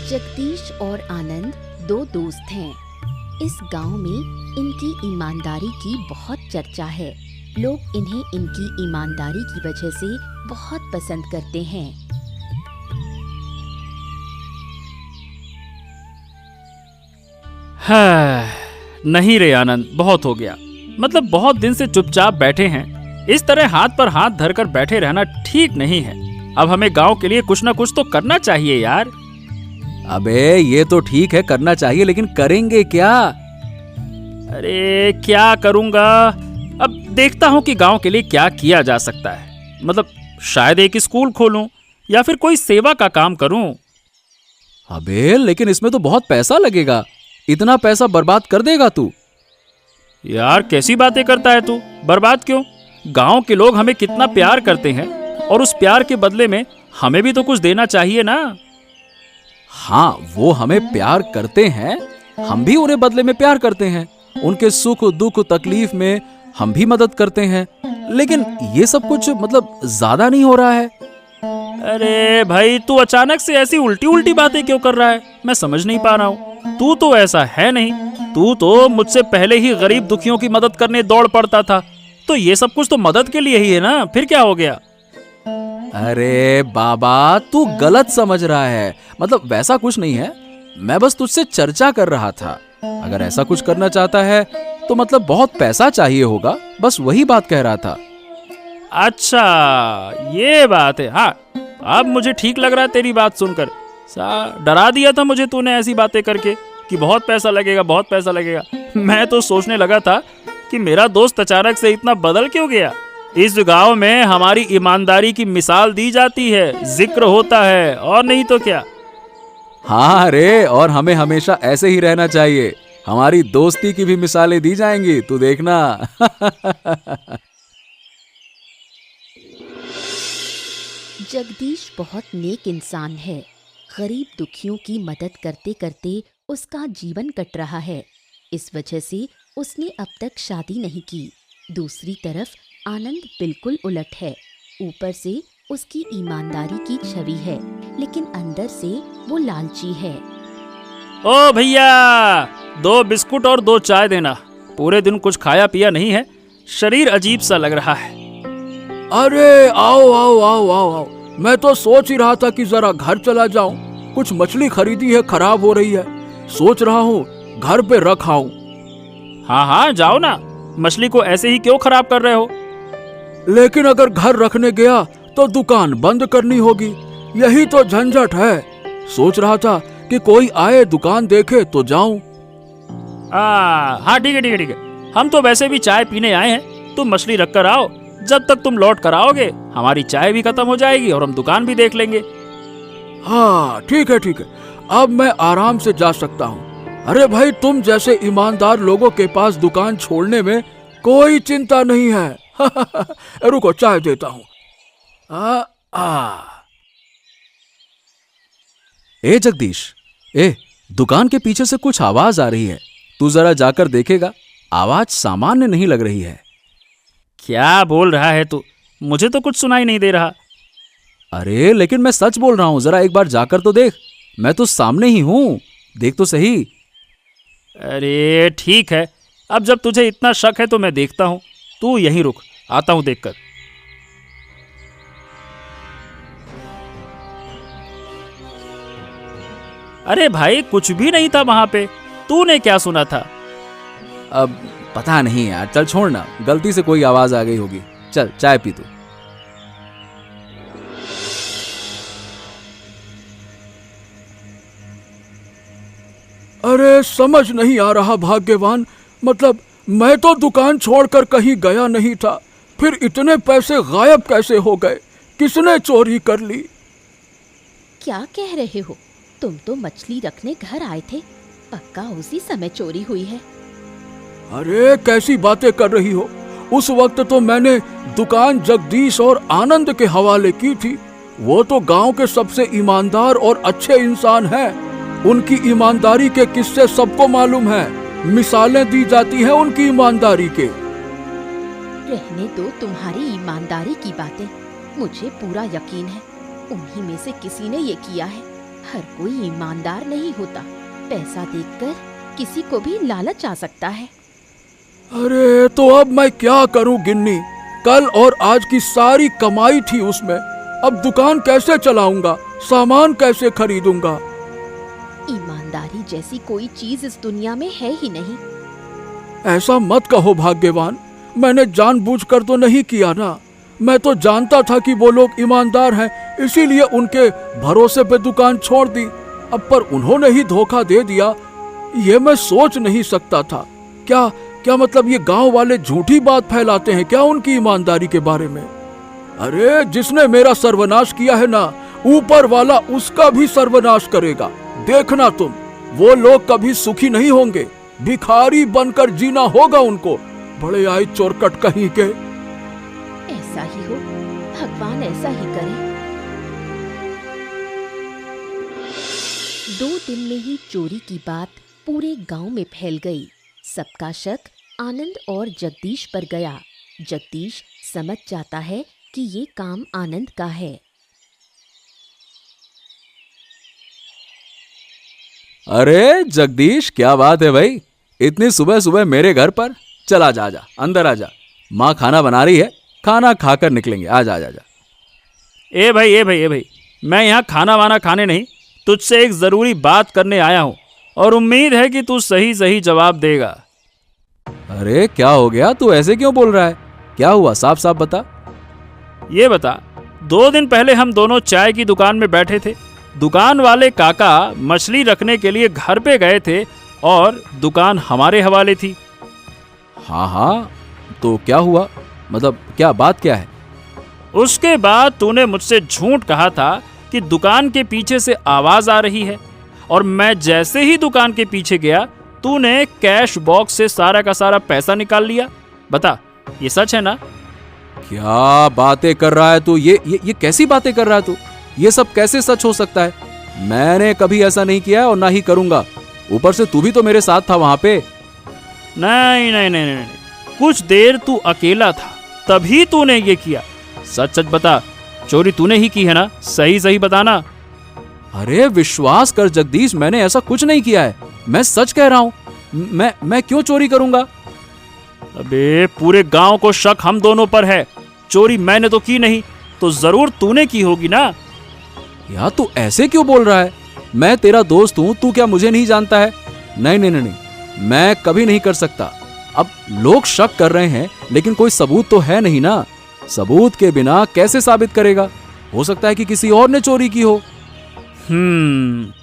जगदीश और आनंद दो दोस्त हैं। इस गांव में इनकी ईमानदारी की बहुत चर्चा है। लोग इन्हें इनकी ईमानदारी की वजह से बहुत पसंद करते हैं। नहीं रे आनंद, बहुत हो गया। मतलब बहुत दिन से चुपचाप बैठे हैं। इस तरह हाथ पर हाथ धरकर बैठे रहना ठीक नहीं है। अब हमें गांव के लिए कुछ ना कुछ तो करना चाहिए यार। अबे ये तो ठीक है, करना चाहिए, लेकिन करेंगे क्या? अरे क्या करूंगा, अब देखता हूँ कि गांव के लिए क्या किया जा सकता है। मतलब शायद एक स्कूल खोलूं या फिर कोई सेवा का काम करूं। अबे लेकिन इसमें तो बहुत पैसा लगेगा। इतना पैसा बर्बाद कर देगा तू? यार कैसी बातें करता है तू? बर्बाद क्यों? गांव के लोग हमें कितना प्यार करते हैं और उस प्यार के बदले में हमें भी तो कुछ देना चाहिए ना। हाँ, वो हमें प्यार करते हैं, हम भी उन्हें बदले में प्यार करते हैं। उनके सुख दुख तकलीफ में हम भी मदद करते हैं। लेकिन ये सब कुछ मतलब ज्यादा नहीं हो रहा है? अरे भाई, तू अचानक से ऐसी उल्टी उल्टी बातें क्यों कर रहा है? मैं समझ नहीं पा रहा हूँ। तू तो ऐसा है नहीं। तू तो मुझसे पहले ही गरीब दुखियों की मदद करने दौड़ पड़ता था। तो ये सब कुछ तो मदद के लिए ही है ना, फिर क्या हो गया? अरे बाबा, तू गलत समझ रहा है। मतलब वैसा कुछ नहीं है। मैं बस तुझसे चर्चा कर रहा था। अगर ऐसा कुछ करना चाहता है तो मतलब बहुत पैसा चाहिए होगा, बस वही बात कह रहा था। अच्छा ये बात है। हाँ, अब मुझे ठीक लग रहा है तेरी बात सुनकर। डरा दिया था मुझे तूने ऐसी बातें करके कि बहुत पैसा लगेगा, बहुत पैसा लगेगा। मैं तो सोचने लगा था कि मेरा दोस्त अचानक से इतना बदल क्यों गया। इस गांव में हमारी ईमानदारी की मिसाल दी जाती है, जिक्र होता है, और नहीं तो क्या। हाँ रे, और हमें हमेशा ऐसे ही रहना चाहिए। हमारी दोस्ती की भी मिसालें दी जाएंगी, तू देखना। जगदीश बहुत नेक इंसान है। गरीब दुखियों की मदद करते करते उसका जीवन कट रहा है। इस वजह से उसने अब तक शादी नहीं की। दूसरी तरफ आनंद बिल्कुल उलट है। ऊपर से उसकी ईमानदारी की छवि है, लेकिन अंदर से वो लालची है। ओ भैया, 2 बिस्कुट और 2 चाय देना। पूरे दिन कुछ खाया पिया नहीं है, शरीर अजीब सा लग रहा है। अरे आओ आओ आओ आओ आओ, मैं तो सोच ही रहा था कि जरा घर चला जाऊं। कुछ मछली खरीदी है, खराब हो रही है। सोच रहा हूँ घर पे रख आऊं। हाँ हाँ जाओ ना, मछली को ऐसे ही क्यों खराब कर रहे हो? लेकिन अगर घर रखने गया तो दुकान बंद करनी होगी। यही तो झंझट है। सोच रहा था कि कोई आए दुकान देखे तो जाऊं। हाँ ठीक है ठीक है ठीक है। हम तो वैसे भी चाय पीने आए हैं, तुम मछली रख कर आओ। जब तक तुम लौट कर आओगे हमारी चाय भी खत्म हो जाएगी और हम दुकान भी देख लेंगे। हाँ ठीक है ठीक है, अब मैं आराम से जा सकता हूँ। अरे भाई, तुम जैसे ईमानदार लोगों के पास दुकान छोड़ने में कोई चिंता नहीं है। रुको, चाय देता हूँ। ए जगदीश, दुकान के पीछे से कुछ आवाज आ रही है। तू जरा जाकर देखेगा। आवाज सामान्य नहीं लग रही है। क्या बोल रहा है तू? मुझे तो कुछ सुनाई नहीं दे रहा। अरे लेकिन मैं सच बोल रहा हूं, जरा एक बार जाकर तो देख। मैं तो सामने ही हूं, देख तो सही। अरे ठीक है, अब जब तुझे इतना शक है तो मैं देखता हूं। तू यहीं रुक, आता हूं देखकर। अरे भाई, कुछ भी नहीं था वहां पे। तूने क्या सुना था? अब पता नहीं यार, चल छोड़ना, गलती से कोई आवाज आ गई होगी। चल चाय पी तू। अरे समझ नहीं आ रहा भाग्यवान, मतलब मैं तो दुकान छोड़कर कहीं गया नहीं था, फिर इतने पैसे गायब कैसे हो गए? किसने चोरी कर ली? क्या कह रहे हो? तुम तो मछली रखने घर आए थे, पक्का उसी समय चोरी हुई है। अरे कैसी बातें कर रही हो? उस वक्त तो मैंने दुकान जगदीश और आनंद के हवाले की थी। वो तो गांव के सबसे ईमानदार और अच्छे इंसान हैं। उनकी ईमानदारी के किस्से सबको मालूम है। मिसालें दी जाती हैं उनकी ईमानदारी के। रहने दो तुम्हारी ईमानदारी की बातें, मुझे पूरा यकीन है उन्हीं में से किसी ने ये किया है। हर कोई ईमानदार नहीं होता। पैसा देखकर किसी को भी लालच आ सकता है। अरे तो अब मैं क्या करूं गिन्नी? कल और आज की सारी कमाई थी उसमें। अब दुकान कैसे चलाऊंगा? सामान कैसे खरीदूंगा? ईमानदारी जैसी कोई चीज इस दुनिया में है ही नहीं। ऐसा मत कहो भाग्यवान, मैंने जानबूझकर तो नहीं किया ना। मैं तो जानता था कि वो लोग ईमानदार हैं, इसीलिए उनके भरोसे पे दुकान छोड़ दी। अब पर उन्होंने ही धोखा दे दिया, ये मैं सोच नहीं सकता था। क्या क्या मतलब ये गांव वाले झूठी बात फैलाते हैं क्या उनकी ईमानदारी के बारे में? अरे जिसने मेरा सर्वनाश किया है ना, ऊपर वाला उसका भी सर्वनाश करेगा। देखना तुम, वो लोग कभी सुखी नहीं होंगे। भिखारी बनकर जीना होगा उनको। बड़े आए चोरकट कहीं के। ऐसा ही हो, भगवान ऐसा ही करे। 2 दिन में ही चोरी की बात पूरे गांव में फैल गई। सबका शक आनंद और जगदीश पर गया। जगदीश समझ जाता है कि ये काम आनंद का है। अरे जगदीश, क्या बात है भाई, इतनी सुबह सुबह मेरे घर पर? चल आजा आजा, अंदर आजा, माँ खाना बना रही है, खाना खाकर निकलेंगे। आजा आजा आजा। ए भाई, मैं यहाँ खाना वाना खाने नहीं, तुझसे एक ज़रूरी बात करने आया हूँ और उम्मीद है कि तू सही सही जवाब देगा। अरे क्या हो गया, तू ऐसे क्यों बोल रहा है? क्या हुआ, साफ साफ बता। ये बता, 2 दिन पहले हम दोनों चाय की दुकान में बैठे थे। दुकान वाले काका मछली रखने के लिए घर पे गए थे और दुकान हमारे हवाले थी। हाँ हाँ, तो क्या हुआ, मतलब क्या बात क्या है? उसके बाद तूने मुझसे झूठ कहा था कि दुकान के पीछे से आवाज आ रही है, और मैं जैसे ही दुकान के पीछे गया तूने कैश बॉक्स से सारा का सारा पैसा निकाल लिया। बता, ये सच है ना? क्या बातें कर रहा है तू? ये कैसी बातें कर रहा है तू? ये सब कैसे सच हो सकता है? मैंने कभी ऐसा नहीं किया और ना ही करूंगा। ऊपर से तू भी तो मेरे साथ था वहां पे। नहीं, कुछ देर तू अकेला था, तभी तूने ये किया। सच सच बता, चोरी तूने ही की है ना? सही सही बताना। अरे विश्वास कर जगदीश, मैंने ऐसा कुछ नहीं किया है, मैं सच कह रहा हूं। मैं क्यों चोरी करूंगा? अबे पूरे गांव को शक हम दोनों पर है। चोरी मैंने तो की नहीं, तो जरूर तूने की होगी ना? यार तू ऐसे क्यों बोल रहा है? मैं तेरा दोस्त हूं, तू क्या मुझे नहीं जानता है? नहीं, मैं कभी नहीं कर सकता। अब लोग शक कर रहे हैं, लेकिन कोई सबूत तो है नहीं ना। सबूत के बिना कैसे साबित करेगा? हो सकता है कि किसी और ने चोरी की हो।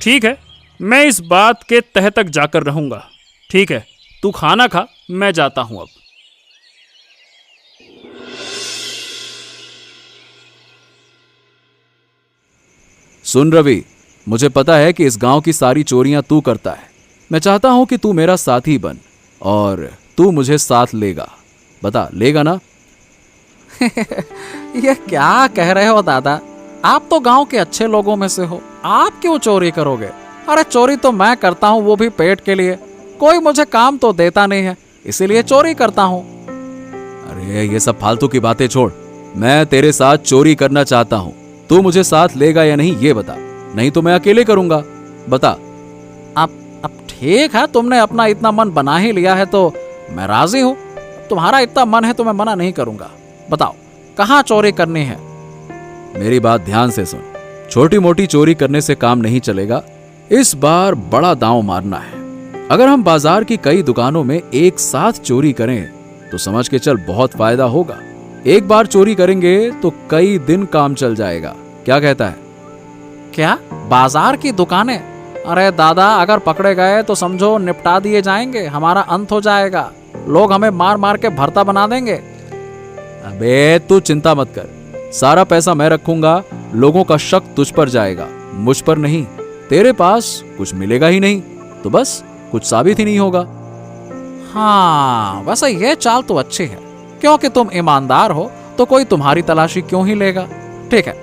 ठीक है, मैं इस बात के तह तक जाकर रहूंगा। ठीक है, तू खाना खा, मैं जाता हूं अब। सुन रवि, मुझे पता है कि इस गांव की सारी चोरियां तू करता है। मैं चाहता हूं कि तू मेरा साथी बन और तू मुझे साथ लेगा। बता, लेगा ना? ये क्या कह रहे हो दादा? आप तो गांव के अच्छे लोगों में से हो, आप क्यों चोरी करोगे? अरे चोरी तो मैं करता हूँ, वो भी पेट के लिए। कोई मुझे काम तो देता नहीं है, इसीलिए चोरी करता हूँ। अरे ये सब फालतू की बातें छोड़, मैं तेरे साथ चोरी करना चाहता हूँ। तू मुझे साथ लेगा या नहीं ये बता, नहीं तो मैं अकेले करूंगा। बता। अब ठीक है, तुमने अपना इतना मन बना ही लिया है तो मैं राजी हूँ। तुम्हारा इतना मन है तो मैं मना नहीं करूंगा। बताओ, कहाँ चोरी करनी है? मेरी बात ध्यान से सुन, छोटी मोटी चोरी करने से काम नहीं चलेगा। इस बार बड़ा दांव मारना है। अगर हम बाजार की कई दुकानों में एक साथ चोरी करें तो समझ के चल बहुत फायदा होगा। एक बार चोरी करेंगे तो कई दिन काम चल जाएगा। क्या कहता है? क्या बाजार की दुकानें? अरे दादा, अगर पकड़े गए तो समझो निपटा दिए जाएंगे, हमारा अंत हो जाएगा। लोग हमें मार मार के भरता बना देंगे। अबे तू चिंता मत कर, सारा पैसा मैं रखूंगा। लोगों का शक तुझ पर जाएगा, मुझ पर नहीं। तेरे पास कुछ मिलेगा ही नहीं, तो बस कुछ साबित ही नहीं होगा। हाँ, वैसे ये चाल तो अच्छी है, क्योंकि तुम ईमानदार हो तो कोई तुम्हारी तलाशी क्यों ही लेगा। ठीक है,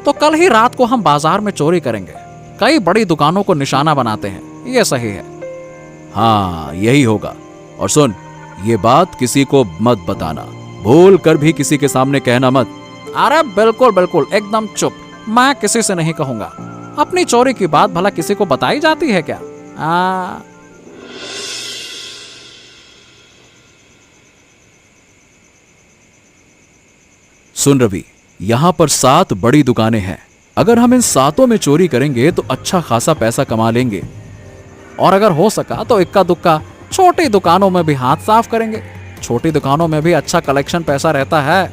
तो कल ही रात को हम बाजार में चोरी करेंगे। कई बड़ी दुकानों को निशाना बनाते हैं, ये सही है। हाँ, यही होगा। और सुन, ये बात किसी को मत बताना, भूल कर भी किसी के सामने कहना मत। अरे बिल्कुल बिल्कुल, एकदम चुप, मैं किसी से नहीं कहूंगा। अपनी चोरी की बात भला किसी को बताई जाती है क्या? सुन रवि, यहाँ पर 7 बड़ी दुकानें हैं। अगर हम इन 7 में चोरी करेंगे तो अच्छा खासा पैसा कमा लेंगे। और अगर हो सका तो इक्का दुक्का छोटी दुकानों में भी हाथ साफ करेंगे। छोटी दुकानों में भी अच्छा कलेक्शन पैसा रहता है।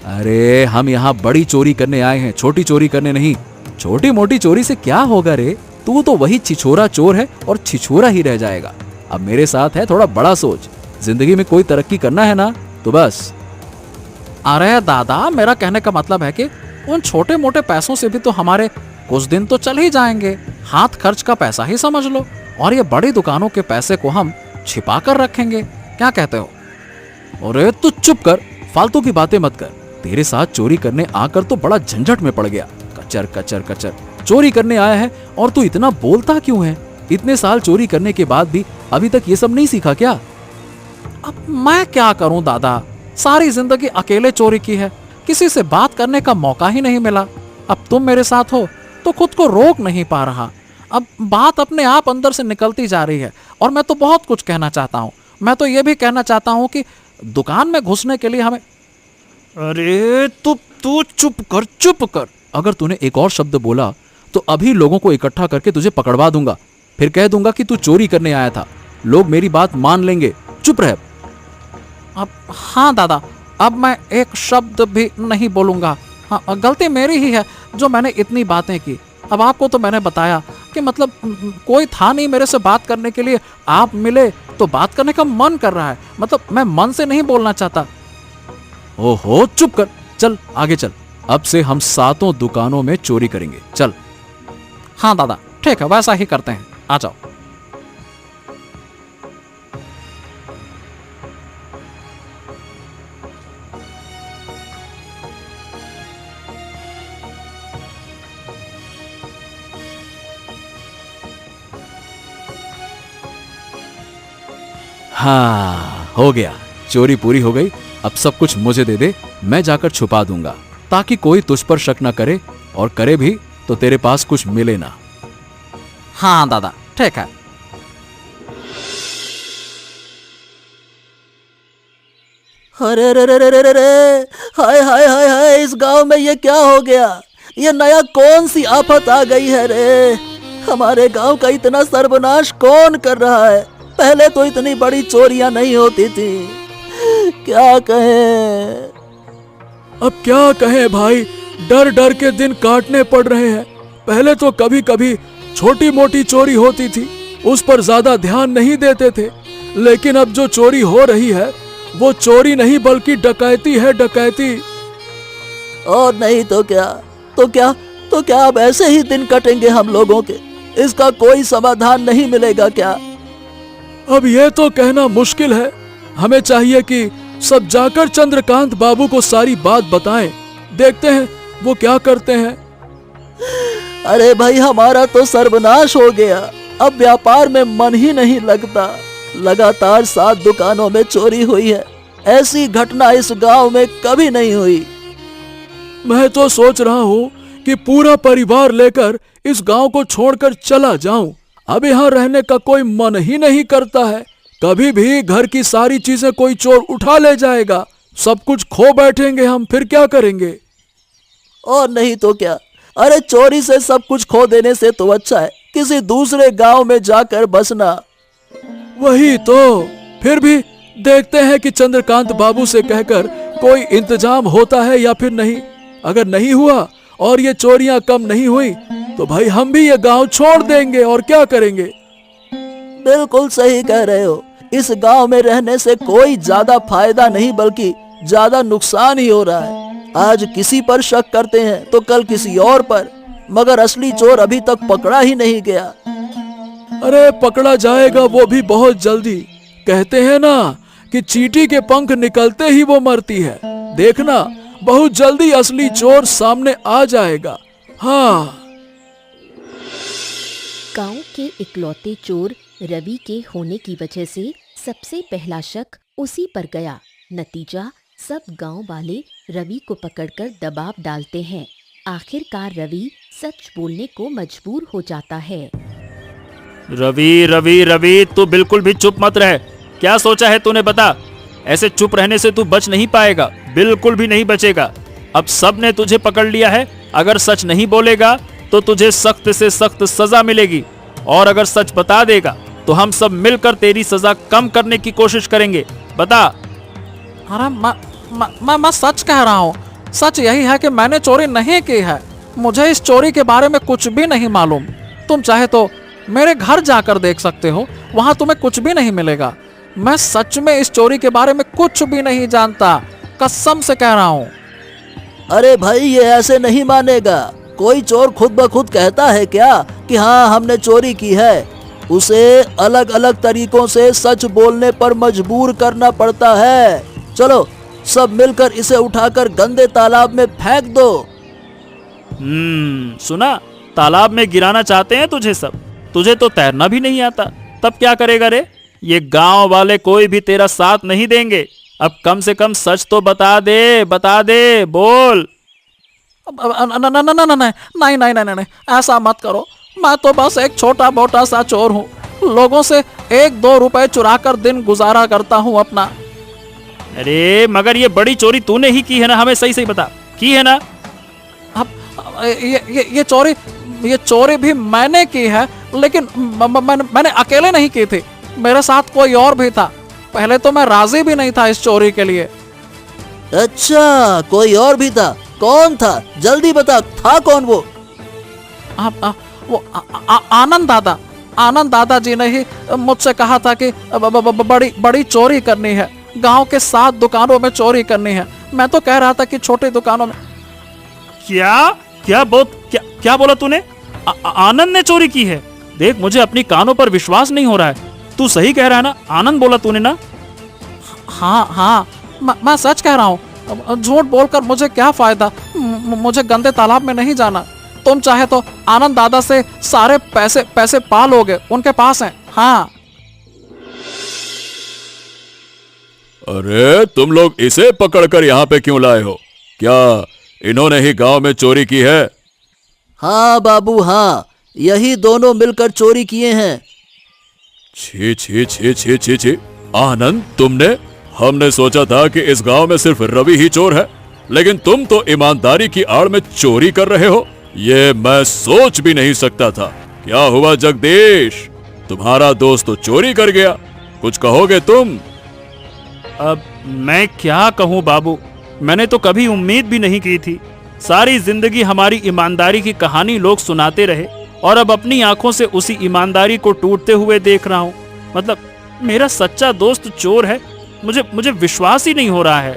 अरे हम यहाँ बड़ी चोरी करने आए हैं, छोटी चोरी करने नहीं। छोटी मोटी चोरी से क्या होगा रे? तू तो वही छिछोरा चोर है और छिछोरा ही रह जाएगा। अब मेरे साथ है थोड़ा बड़ा सोच। जिंदगी में कोई तरक्की करना है ना तो बस। अरे दादा, मेरा कहने का मतलब है कि उन छोटे मोटे पैसों से भी तो हमारे कुछ दिन तो चल ही जाएंगे। हाथ खर्च का पैसा ही समझ लो। और ये बड़ी दुकानों के पैसे को हम छिपा कर रखेंगे। क्या कहते हो? अरे तू चुप कर, फालतू की बातें मत कर। तेरे साथ चोरी करने आकर तो बड़ा झंझट में पड़ गया। कचर कचर कचर चोरी करने आया है और तू इतना बोलता क्यों है? इतने साल चोरी करने के बाद भी अभी तक ये सब नहीं सीखा क्या? अब मैं क्या करूं दादा, सारी जिंदगी अकेले चोरी की है। किसी से बात करने का मौका ही नहीं मिला। अब तुम मेरे साथ हो तो खुद को रोक नहीं पा रहा। अब बात अपने आप अंदर से निकलती जा रही है और मैं तो बहुत कुछ कहना चाहता हूँ। मैं तो ये भी कहना चाहता हूँ कि दुकान में घुसने के लिए हमें। अरे तू चुप कर, चुप कर। अगर तूने एक और शब्द बोला तो अभी लोगों को इकट्ठा करके तुझे पकड़वा दूंगा। फिर कह दूंगा कि तू चोरी करने आया था। लोग मेरी बात मान लेंगे। चुप रह। अब हाँ दादा, अब मैं एक शब्द भी नहीं बोलूंगा। हाँ, गलती मेरी ही है जो मैंने इतनी बातें की। अब आपको तो मैंने बताया कि मतलब कोई था नहीं मेरे से बात करने के लिए। आप मिले तो बात करने का मन कर रहा है। मतलब मैं मन से नहीं बोलना चाहता। ओहो चुप कर, चल आगे चल। अब से हम 7 दुकानों में चोरी करेंगे। चल। हाँ दादा, ठीक है, वैसा ही करते हैं। आ जाओ। हाँ, हो गया। चोरी पूरी हो गई। अब सब कुछ मुझे दे दे, मैं जाकर छुपा दूंगा ताकि कोई तुझ पर शक न करे, और करे भी तो तेरे पास कुछ मिले ना। हाँ दादा, ठीक है। अरे रे रे रे रे रे रे, हाय हाय हाय हाय, इस गांव में ये क्या हो गया? ये नया कौन सी आफत आ गई है रे? हमारे गांव का इतना सर्वनाश कौन कर रहा है? पहले तो इतनी बड़ी चोरियां नहीं होती थी। क्या कहें? अब क्या कहें भाई, डर डर के दिन काटने पड़ रहे हैं। पहले तो कभी कभी छोटी मोटी चोरी होती थी, उस पर ज्यादा ध्यान नहीं देते थे। लेकिन अब जो चोरी हो रही है वो चोरी नहीं बल्कि डकैती है, डकैती। और नहीं तो क्या, तो क्या अब ऐसे ही दिन कटेंगे हम लोगों के? इसका कोई समाधान नहीं मिलेगा क्या? अब ये तो कहना मुश्किल है। हमें चाहिए कि सब जाकर चंद्रकांत बाबू को सारी बात बताएं। देखते हैं वो क्या करते हैं। अरे भाई, हमारा तो सर्वनाश हो गया। अब व्यापार में मन ही नहीं लगता। लगातार 7 दुकानों में चोरी हुई है। ऐसी घटना इस गांव में कभी नहीं हुई। मैं तो सोच रहा हूँ कि पूरा परिवार लेकर इस गांव को छोड़कर चला जाऊं। अब यहाँ रहने का कोई मन ही नहीं करता है। कभी भी घर की सारी चीजें कोई चोर उठा ले जाएगा, सब कुछ खो बैठेंगे हम, फिर क्या करेंगे? और नहीं तो क्या। अरे चोरी से सब कुछ खो देने से तो अच्छा है किसी दूसरे गांव में जाकर बसना। वही तो। फिर भी देखते हैं कि चंद्रकांत बाबू से कहकर कोई इंतजाम होता है या फिर नहीं। अगर नहीं हुआ और ये चोरियां कम नहीं हुई तो भाई हम भी ये गांव छोड़ देंगे और क्या करेंगे। बिल्कुल सही कह रहे हो। इस गांव में रहने से कोई ज्यादा फायदा नहीं बल्कि ज्यादा नुकसान ही हो रहा है। आज किसी पर शक करते हैं तो कल किसी और पर, मगर असली चोर अभी तक पकड़ा ही नहीं गया। अरे पकड़ा जाएगा वो भी बहुत जल्दी। कहते हैं ना कि चींटी के पंख निकलते ही वो मरती है। देखना बहुत जल्दी असली चोर सामने आ जाएगा। हाँ। गांव के इकलौते चोर रवि के होने की वजह से सबसे पहला शक उसी पर गया। नतीजा, सब गांव वाले रवि को पकड़कर दबाव डालते हैं। आखिरकार रवि सच बोलने को मजबूर हो जाता है। रवि रवि रवि, तू बिल्कुल भी चुप मत रह। क्या सोचा है तूने, बता। ऐसे चुप रहने से तू बच नहीं पाएगा, बिल्कुल भी नहीं बचेगा। अब सब ने तुझे पकड़ लिया है। अगर सच नहीं बोलेगा तो तुझे सख्त से सख्त सजा मिलेगी, और अगर सच बता देगा तो हम सब मिलकर तेरी सजा कम करने की कोशिश करेंगे। बता। अरे मैं सच कह रहा हूँ। सच यही है कि मैंने चोरी नहीं की है। मुझे इस चोरी के बारे में कुछ भी नहीं मालूम। तुम चाहे तो मेरे घर जाकर देख सकते हो, वहां तुम्हें कुछ भी नहीं मिलेगा। मैं सच में इस चोरी के बारे में कुछ भी नहीं जानता, कसम से कह रहा हूँ। अरे भाई, ये ऐसे नहीं मानेगा। कोई चोर खुद ब खुद कहता है क्या कि हाँ हमने चोरी की है? उसे अलग अलग तरीकों से सच बोलने पर मजबूर करना पड़ता है। चलो सब मिलकर इसे उठाकर गंदे तालाब में फेंक दो। सुना, तालाब में गिराना चाहते हैं तुझे सब। तुझे तो तैरना भी नहीं आता, तब क्या करेगा रे? ये गांव वाले कोई भी तेरा साथ नहीं देंगे। अब कम से कम सच तो बता दे, बोल। नहीं नहीं नहीं नहीं, ऐसा मत करो। मैं तो बस एक छोटा मोटा सा चोर हूँ। लोगों से 1-2 रुपए चुरा कर दिन गुजारा करता हूँ अपना। अरे मगर ये बड़ी चोरी तूने ही की है ना? हमें सही सही बता, की है ना? अब ये चोरी भी मैंने की है, लेकिन मैंने अकेले नहीं की थी। मेरे साथ कोई और भी था। पहले तो मैं राजी भी नहीं था इस चोरी के लिए। अच्छा, कोई और भी था? कौन था? जल्दी बता, था कौन वो? वो आनंद दादा जी ने ही मुझसे कहा था कि बड़ी चोरी करनी है। गांव के 7 दुकानों में चोरी करनी है। मैं तो कह रहा था कि छोटी दुकानों में। क्या बोला तूने? आनंद ने चोरी की है? देख, मुझे अपनी कानों पर विश्वास नहीं हो रहा है। तू सही कह रहा है ना? आनंद बोला तूने ना? हाँ, मैं सच कह रहा हूँ। झूठ बोलकर मुझे क्या फायदा? मुझे गंदे तालाब में नहीं जाना। तुम चाहे तो आनंद दादा से सारे पैसे पा लोगे, उनके पास हैं। हाँ। अरे तुम लोग इसे पकड़कर यहाँ पे क्यों लाए हो? क्या इन्होंने ही गांव में चोरी की है? हाँ बाबू, हाँ, यही दोनों मिलकर चोरी किए हैं। छी छी छी छी छी छी, आनंद, तुमने? हमने सोचा था कि इस गांव में सिर्फ रवि ही चोर है, लेकिन तुम तो ईमानदारी की आड़ में चोरी कर रहे हो। ये मैं सोच भी नहीं सकता था। क्या हुआ जगदीश? तुम्हारा दोस्त तो चोरी कर गया, कुछ कहोगे तुम? अब मैं क्या कहूँ बाबू, मैंने तो कभी उम्मीद भी नहीं की थी। सारी जिंदगी हमारी ईमानदारी की कहानी लोग सुनाते रहे, और अब अपनी आंखों से उसी ईमानदारी को टूटते हुए देख रहा हूँ। मतलब मेरा सच्चा दोस्त चोर है। मुझे विश्वास ही नहीं हो रहा है।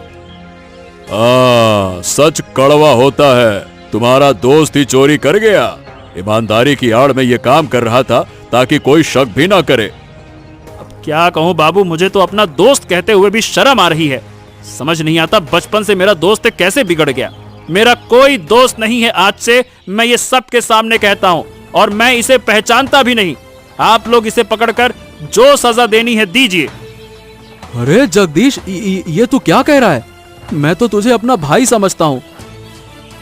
सच कड़वा होता है। तुम्हारा दोस्त ही चोरी कर गया। ईमानदारी की आड़ में ये काम कर रहा था ताकि कोई शक भी ना करे। अब क्या कहूँ बाबू, मुझे तो अपना दोस्त कहते हुए भी शर्म आ रही है। समझ नहीं आता बचपन से मेरा दोस्त कैसे बिगड़ गया। मेरा कोई दोस्त नहीं है आज से, मैं ये सबके सामने कहता हूँ, और मैं इसे पहचानता भी नहीं। आप लोग इसे पकड़कर जो सजा देनी है दीजिए। अरे जगदीश, ये तू क्या कह रहा है? मैं तो तुझे अपना भाई समझता हूँ।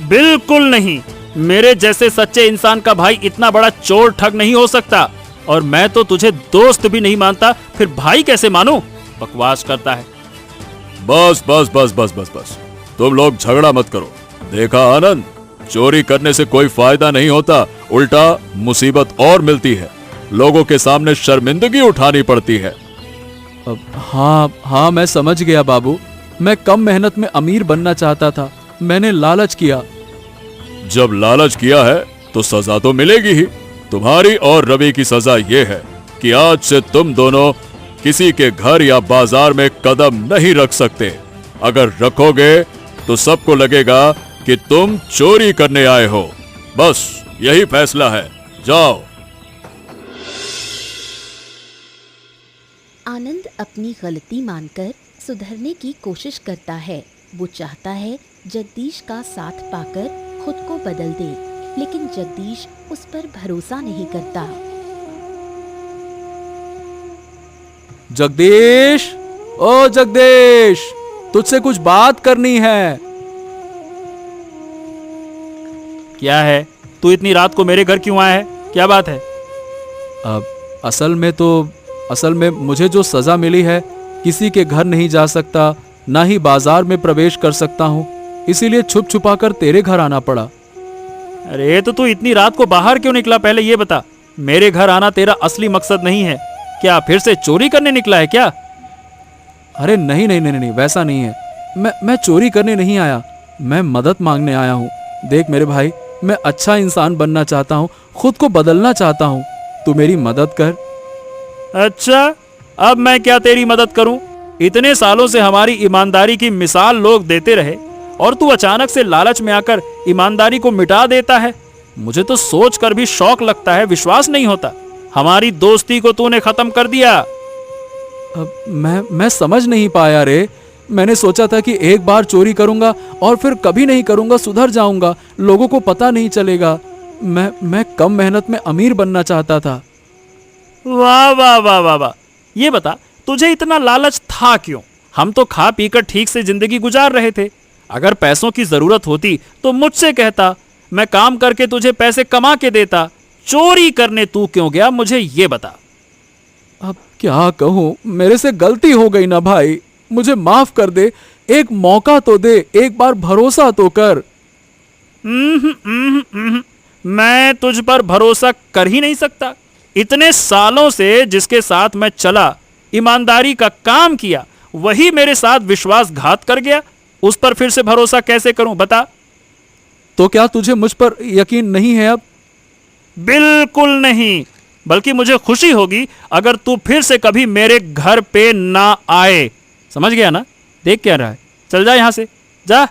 बिल्कुल नहीं, मेरे जैसे सच्चे इंसान का भाई इतना बड़ा चोर ठग नहीं हो सकता। और मैं तो तुझे दोस्त भी नहीं मानता, फिर भाई कैसे मानूं? बकवास करता है। बस बस बस बस बस बस, तुम लोग झगड़ा मत करो। देखा आनंद, चोरी करने से कोई फायदा नहीं होता, उल्टा मुसीबत और मिलती है। लोगों के सामने शर्मिंदगी उठानी पड़ती है। हाँ, मैं समझ गया बाबू। मैं कम मेहनत में अमीर बनना चाहता था, मैंने लालच किया। जब लालच किया है तो सजा तो मिलेगी ही। तुम्हारी और रवि की सजा ये है कि आज से तुम दोनों किसी के घर या बाजार में कदम नहीं रख सकते। अगर रखोगे तो सबको लगेगा कि तुम चोरी करने आए हो। बस यही फैसला है, जाओ। आनंद अपनी गलती मानकर सुधरने की कोशिश करता है। वो चाहता है जगदीश का साथ पाकर खुद को बदल दे, लेकिन जगदीश उस पर भरोसा नहीं करता। जगदीश, ओ जगदीश, तुझसे कुछ बात करनी है। क्या है? तू इतनी रात को मेरे घर क्यों आया है? क्या बात है? अब असल में मुझे जो सजा मिली है, किसी के घर नहीं जा सकता, ना ही बाजार में प्रवेश कर सकता हूँ, इसीलिए छुप छुपा कर तेरे घर आना पड़ा। अरे तो तू इतनी रात को बाहर क्यों निकला? पहले ये बता। मेरे घर आना तेरा असली मकसद नहीं है क्या? फिर से चोरी करने निकला है क्या? अरे नहीं नहीं नहीं नहीं, वैसा नहीं है। मैं चोरी करने नहीं आया, मैं मदद मांगने आया हूँ। देख मेरे भाई, मैं अच्छा इंसान बनना चाहता हूँ, खुद को बदलना चाहता हूँ, तू मेरी मदद कर। अच्छा, अब मैं क्या तेरी मदद करूं? इतने सालों से हमारी ईमानदारी की मिसाल लोग देते रहे और तू अचानक से लालच में आकर ईमानदारी को मिटा देता है। मुझे तो सोच कर भी शौक लगता है, विश्वास नहीं होता। हमारी दोस्ती को तूने खत्म कर दिया। अब मैं समझ नहीं पाया रे। मैंने सोचा था कि एक बार चोरी करूंगा और फिर कभी नहीं करूंगा, सुधर जाऊंगा, लोगों को पता नहीं चलेगा। मैं कम मेहनत में अमीर बनना चाहता था। वाह वाह वाह वाह वाह। ये बता, तुझे इतना लालच था क्यों? हम तो खा पीकर ठीक से जिंदगी गुजार रहे थे। अगर पैसों की जरूरत होती तो मुझसे कहता, मैं काम करके तुझे पैसे कमा के देता। चोरी करने तू क्यों गया, मुझे ये बता। अब क्या कहूं, मेरे से गलती हो गई ना भाई, मुझे माफ कर दे। एक मौका तो दे, एक बार भरोसा तो कर। मैं तुझ पर भरोसा कर ही नहीं सकता। इतने सालों से जिसके साथ मैं चला, ईमानदारी का काम किया, वही मेरे साथ विश्वासघात कर गया। उस पर फिर से भरोसा कैसे करूं, बता। तो क्या तुझे मुझ पर यकीन नहीं है अब? बिल्कुल नहीं, बल्कि मुझे खुशी होगी अगर तू फिर से कभी मेरे घर पे ना आए। समझ गया ना? देख क्या रहा है, चल जा यहां से, जा।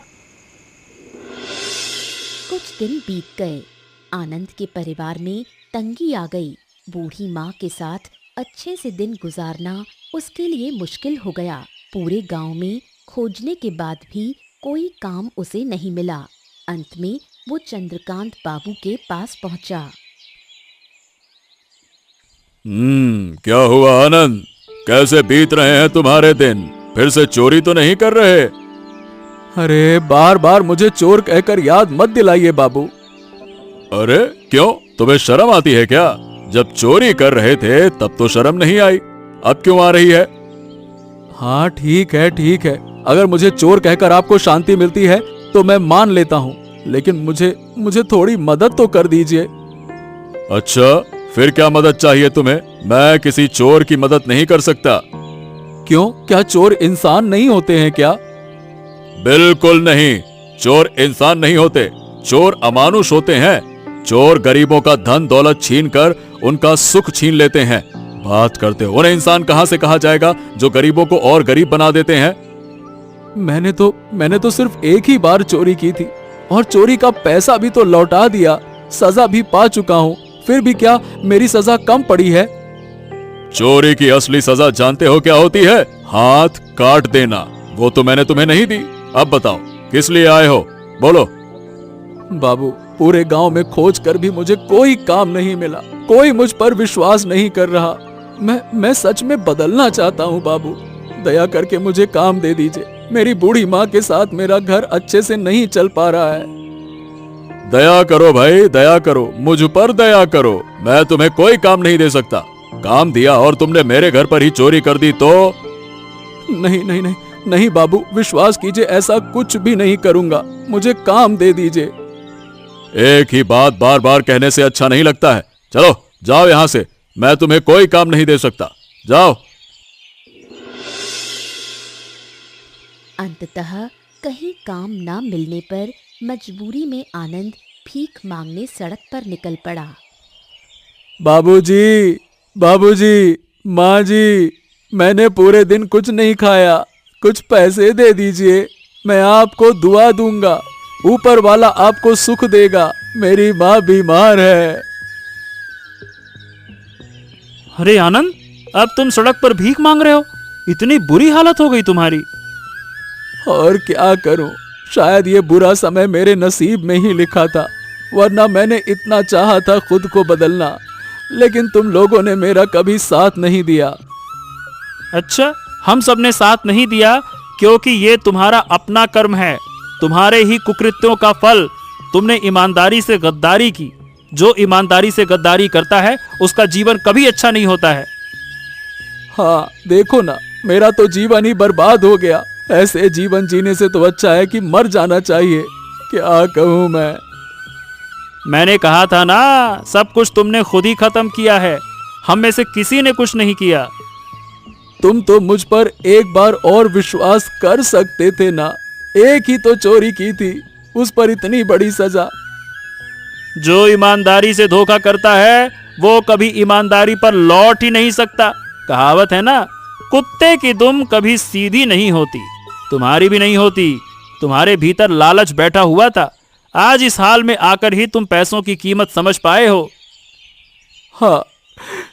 कुछ दिन बीत गए। आनंद के परिवार में तंगी आ गई। बूढ़ी माँ के साथ अच्छे से दिन गुजारना उसके लिए मुश्किल हो गया। पूरे गांव में खोजने के बाद भी कोई काम उसे नहीं मिला। अंत में वो चंद्रकांत बाबू के पास पहुंचा। क्या हुआ आनंद? कैसे बीत रहे हैं तुम्हारे दिन? फिर से चोरी तो नहीं कर रहे? अरे बार बार मुझे चोर कहकर याद मत दिलाइए बाबू। अरे क्यों, तुम्हें शर्म आती है क्या? जब चोरी कर रहे थे तब तो शर्म नहीं आई, अब क्यों आ रही है? हाँ ठीक है ठीक है, अगर मुझे चोर कहकर आपको शांति मिलती है तो मैं मान लेता हूँ, लेकिन मुझे थोड़ी मदद तो कर दीजिए। अच्छा, फिर क्या मदद चाहिए तुम्हें? मैं किसी चोर की मदद नहीं कर सकता। क्यों, क्या चोर इंसान नहीं होते हैं क्या? बिल्कुल नहीं, चोर इंसान नहीं होते, चोर अमानुष होते हैं। चोर गरीबों का धन दौलत छीन कर उनका सुख छीन लेते हैं। बात करते हो उन्हें इंसान कहां से कहा जाएगा जो गरीबों को और गरीब बना देते हैं? मैंने तो सिर्फ एक ही बार चोरी की थी और चोरी का पैसा भी तो लौटा दिया, सजा भी पा चुका हूँ, फिर भी क्या मेरी सजा कम पड़ी है? चोरी की असली सजा जानते हो क्या होती है? हाथ काट देना। वो तो मैंने तुम्हें नहीं दी। अब बताओ किस लिए आए हो, बोलो। बाबू, पूरे गांव में खोज कर भी मुझे कोई काम नहीं मिला, कोई मुझ पर विश्वास नहीं कर रहा। मैं सच में बदलना चाहता हूँ बाबू, दया करके मुझे काम दे दीजिए। मेरी बूढ़ी माँ के साथ मेरा घर अच्छे से नहीं चल पा रहा है। दया करो भाई, दया करो, मुझ पर दया करो। मैं तुम्हें कोई काम नहीं दे सकता। काम दिया और तुमने मेरे घर पर ही चोरी कर दी तो? नहीं नहीं नहीं नहीं बाबू, विश्वास कीजिए, ऐसा कुछ भी नहीं करूंगा, मुझे काम दे दीजिए। एक ही बात बार बार कहने से अच्छा नहीं लगता है। चलो जाओ यहां से, मैं तुम्हें कोई काम नहीं दे सकता, जाओ। अंततः कहीं काम ना मिलने पर मजबूरी में आनंद भीख मांगने सड़क पर निकल पड़ा। बाबूजी, बाबूजी, माँ जी, मैंने पूरे दिन कुछ नहीं खाया, कुछ पैसे दे दीजिए, मैं आपको दुआ दूंगा, ऊपर वाला आपको सुख देगा, मेरी माँ बीमार है। अरे आनंद, अब तुम सड़क पर भीख मांग रहे हो? इतनी बुरी हालत हो गई तुम्हारी? और क्या करूं, शायद ये बुरा समय मेरे नसीब में ही लिखा था, वरना मैंने इतना चाहा था खुद को बदलना, लेकिन तुम लोगों ने मेरा कभी साथ नहीं दिया। अच्छा, हम सब ने साथ नहीं दिया क्योंकि ये तुम्हारा अपना कर्म है। तुम्हारे ही कुकृत्यों का फल तुमने ईमानदारी से गद्दारी की। जो ईमानदारी से गद्दारी करता है उसका जीवन कभी अच्छा नहीं होता है। हाँ देखो ना, मेरा तो जीवन ही बर्बाद हो गया। ऐसे जीवन जीने से तो अच्छा है कि मर जाना चाहिए। क्या कहूँ मैं। मैंने कहा था ना, सब कुछ तुमने खुद ही खत्म किया है, हम में से किसी ने कुछ नहीं किया। तुम तो मुझ पर एक बार और विश्वास कर सकते थे ना। एक ही तो चोरी की थी, उस पर इतनी बड़ी सजा। जो ईमानदारी से धोखा करता है वो कभी ईमानदारी पर लौट ही नहीं सकता। कहावत है ना, कुत्ते की दुम कभी सीधी नहीं होती। तुम्हारी भी नहीं होती। तुम्हारे भीतर लालच बैठा हुआ था। आज इस हाल में आकर ही तुम पैसों की कीमत समझ पाए हो। हाँ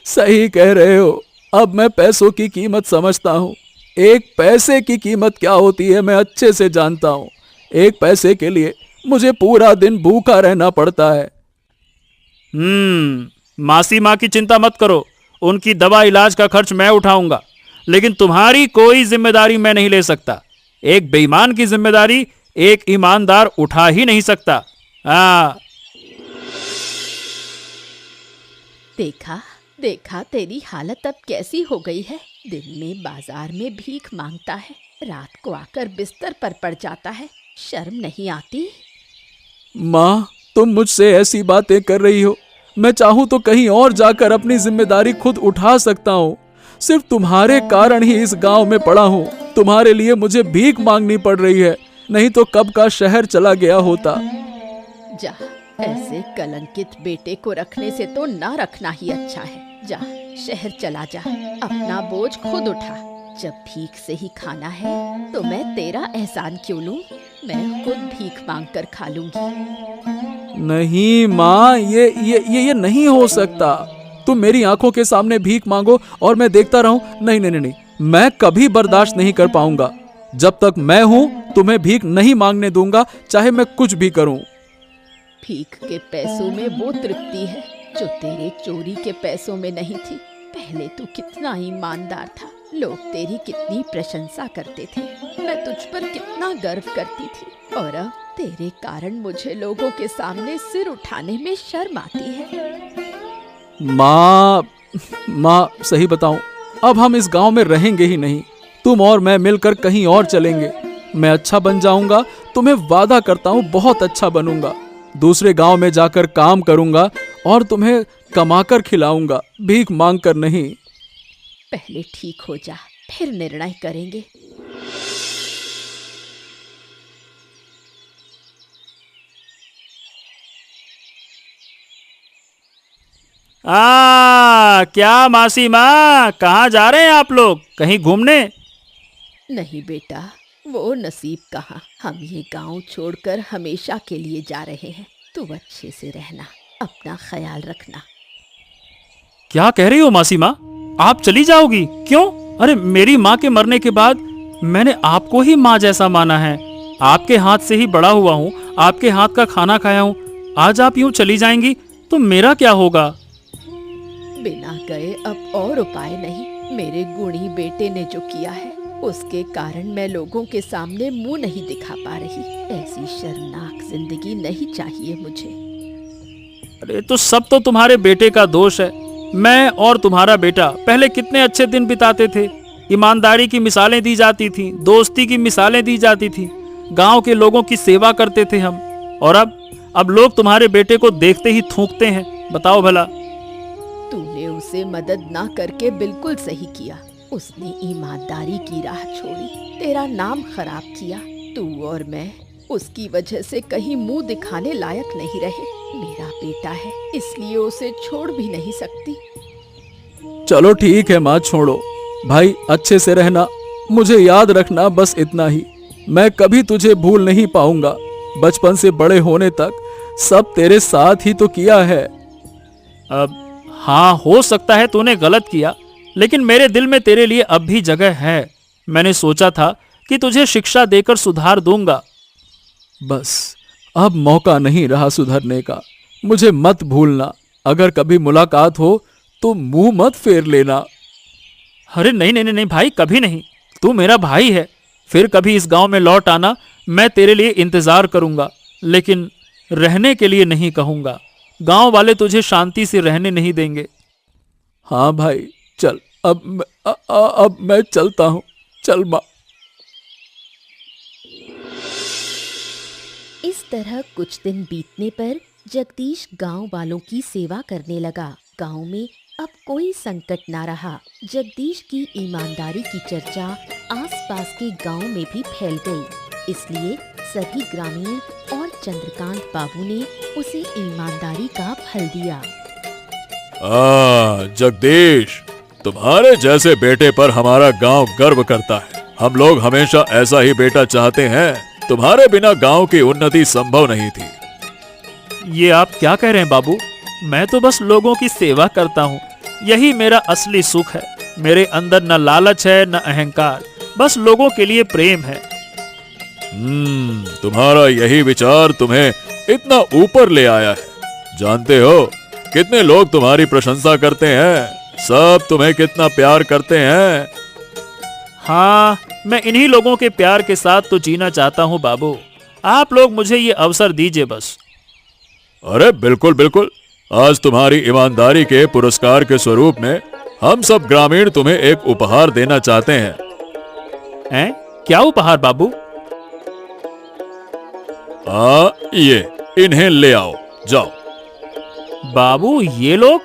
सही कह रहे हो। अब मैं पैसों की कीमत समझता हूँ। एक पैसे की कीमत क्या होती है मैं अच्छे से जानता हूँ। एक पैसे के लिए मुझे पूरा दिन भूखा रहना पड़ता है। मासी माँ की चिंता मत करो, उनकी दवा इलाज का खर्च मैं उठाऊंगा, लेकिन तुम्हारी कोई जिम्मेदारी मैं नहीं ले सकता। एक बेईमान की जिम्मेदारी एक ईमानदार उठा ही नहीं सकता। हाँ, देखा देखा तेरी हालत अब कैसी हो गई है। दिन में बाजार में भीख मांगता है, रात को आकर बिस्तर पर पड़ जाता है। शर्म नहीं आती? माँ तुम मुझसे ऐसी बातें कर रही हो। मैं चाहूँ तो कहीं और जाकर अपनी जिम्मेदारी खुद उठा सकता हूँ। सिर्फ तुम्हारे कारण ही इस गांव में पड़ा हूँ। तुम्हारे लिए मुझे भीख मांगनी पड़ रही है, नहीं तो कब का शहर चला गया होता। जा, ऐसे कलंकित बेटे को रखने से तो ना रखना ही अच्छा है। जा, शहर चला जा, अपना बोझ खुद उठा। जब भीख से ही खाना है तो मैं तेरा एहसान क्यों लूं? मैं खुद भीख मांग कर खा लूंगी। नहीं माँ, ये नहीं हो सकता। तुम मेरी आंखों के सामने भीख मांगो और मैं देखता रहूं? नहीं नहीं नहीं, मैं कभी बर्दाश्त नहीं कर पाऊंगा। जब तक मैं हूं तुम्हें भीख नहीं मांगने दूंगा, चाहे मैं कुछ भी करूं। भीख के पैसों में वो तृप्ति है जो तेरे चोरी के पैसों में नहीं थी। पहले तू कितना ईमानदार था, लोग तेरी कितनी प्रशंसा करते थे, मैं तुझ पर कितना गर्व करती थी। और अब तेरे कारण मुझे लोगों के सामने सिर उठाने में शर्म आती है। माँ सही बताऊं, अब हम इस गांव में रहेंगे ही नहीं। तुम और मैं मिलकर कहीं और चलेंगे। मैं अच्छा बन जाऊंगा, तुम्हें वादा करता हूं बहुत अच्छा बनूंगा। दूसरे गांव में जाकर काम करूंगा और तुम्हें कमाकर खिलाऊंगा, भीख मांग कर नहीं। पहले ठीक हो जा, फिर निर्णय करेंगे। क्या मासी माँ, कहाँ जा रहे हैं आप लोग? कहीं घूमने? नहीं बेटा, वो नसीब कहाँ। हम ये गांव छोड़कर हमेशा के लिए जा रहे हैं। तू अच्छे से रहना, अपना ख्याल रखना। क्या कह रही हो मासी माँ? आप चली जाओगी? क्यों? अरे मेरी माँ के मरने के बाद मैंने आपको ही माँ जैसा माना है। आपके हाथ से ही बड़ा हुआ हूँ, आपके हाथ का खाना खाया हूँ। आज आप यूं चली जाएंगी तो मेरा क्या होगा? बिना गए अब और उपाय नहीं। मेरे गुणी बेटे ने जो किया है उसके कारण मैं लोगों के सामने मुंह नहीं दिखा पा रही। ऐसी शर्मनाक जिंदगी नहीं चाहिए मुझे। अरे तो सब तो तुम्हारे बेटे का दोष है। मैं और तुम्हारा बेटा पहले कितने अच्छे दिन बिताते थे। ईमानदारी की मिसालें दी जाती थी, दोस्ती की मिसालें दी जाती थी, गांव के लोगों की सेवा करते थे हम। और अब लोग तुम्हारे बेटे को देखते ही थूकते हैं। बताओ भला। तूने उसे मदद ना करके बिल्कुल सही किया। उसने ईमानदारी की राह छोड़ी, तेरा नाम खराब किया। तू और मैं उसकी वजह से कहीं मुंह दिखाने लायक नहीं रहे। मेरा बेटा है, इसलिए उसे छोड़ भी नहीं सकती। चलो ठीक है माँ, छोड़ो। भाई अच्छे से रहना, मुझे याद रखना, बस इतना ही। मैं कभी तुझे भूल नहीं पाऊंगा। बचपन से बड़े होने तक सब तेरे साथ ही तो किया है। अब हाँ, हो सकता है तूने गलत किया, लेकिन मेरे दिल में तेरे लिए अब भी जगह है। मैंने सोचा था कि तुझे शिक्षा देकर सुधार दूंगा। बस अब मौका नहीं रहा सुधरने का। मुझे मत भूलना। अगर कभी मुलाकात हो तो मुंह मत फेर लेना। अरे नहीं नहीं नहीं भाई, कभी नहीं। तू मेरा भाई है। फिर कभी इस गांव में लौट आना, मैं तेरे लिए इंतजार करूंगा। लेकिन रहने के लिए नहीं कहूंगा। गांव वाले तुझे शांति से रहने नहीं देंगे। हाँ भाई चल, अब मैं चलता हूँ। चल माँ। इस तरह कुछ दिन बीतने पर जगदीश गांव वालों की सेवा करने लगा। गांव में अब कोई संकट ना रहा। जगदीश की ईमानदारी की चर्चा आसपास के गांव में भी फैल गई। इसलिए सभी ग्रामीण और चंद्रकांत बाबू ने उसे ईमानदारी का फल दिया। जगदीश, तुम्हारे जैसे बेटे पर हमारा गांव गर्व करता है। हम लोग हमेशा ऐसा ही बेटा चाहते हैं। तुम्हारे बिना गांव की उन्नति संभव नहीं थी। ये आप क्या कह रहे हैं बाबू? मैं तो बस लोगों की सेवा करता हूँ। यही मेरा असली सुख है। मेरे अंदर न लालच है न अहंकार, बस लोगों के लिए प्रेम है। तुम्हारा यही विचार तुम्हें इतना ऊपर ले आया है। जानते हो कितने लोग तुम्हारी प्रशंसा करते हैं, सब तुम्हें कितना प्यार करते हैं। हाँ, मैं इन्हीं लोगों के प्यार के साथ तो जीना चाहता हूँ बाबू। आप लोग मुझे ये अवसर दीजिए बस। अरे बिल्कुल बिल्कुल, आज तुम्हारी ईमानदारी के पुरस्कार के स्वरूप में हम सब ग्रामीण तुम्हें एक उपहार देना चाहते हैं। हैं? क्या उपहार बाबू? ये इन्हें ले आओ, जाओ। बाबू ये लोग?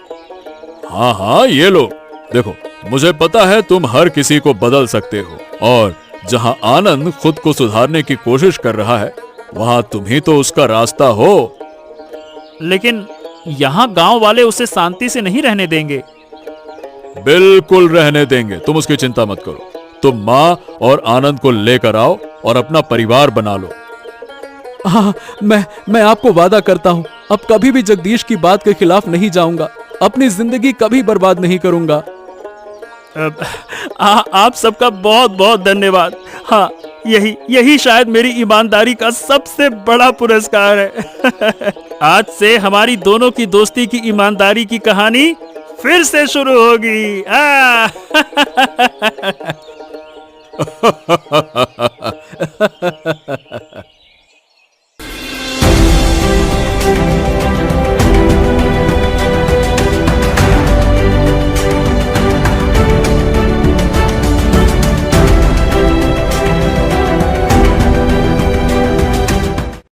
हाँ हाँ, ये लोग। देखो, मुझे पता है तुम हर किसी को बदल सकते हो, और जहाँ आनंद खुद को सुधारने की कोशिश कर रहा है वहाँ तुम ही तो उसका रास्ता हो। लेकिन यहाँ गांव वाले उसे शांति से नहीं रहने देंगे। बिल्कुल रहने देंगे, तुम उसकी चिंता मत करो। तुम माँ और आनंद को लेकर आओ और अपना परिवार बना लो। हाँ, मैं आपको वादा करता हूँ, अब कभी भी जगदीश की बात के खिलाफ नहीं जाऊंगा। अपनी जिंदगी कभी बर्बाद नहीं करूंगा। आप सबका बहुत बहुत धन्यवाद। हाँ, यही शायद मेरी ईमानदारी का सबसे बड़ा पुरस्कार है। आज से हमारी दोनों की दोस्ती की ईमानदारी की कहानी फिर से शुरू होगी।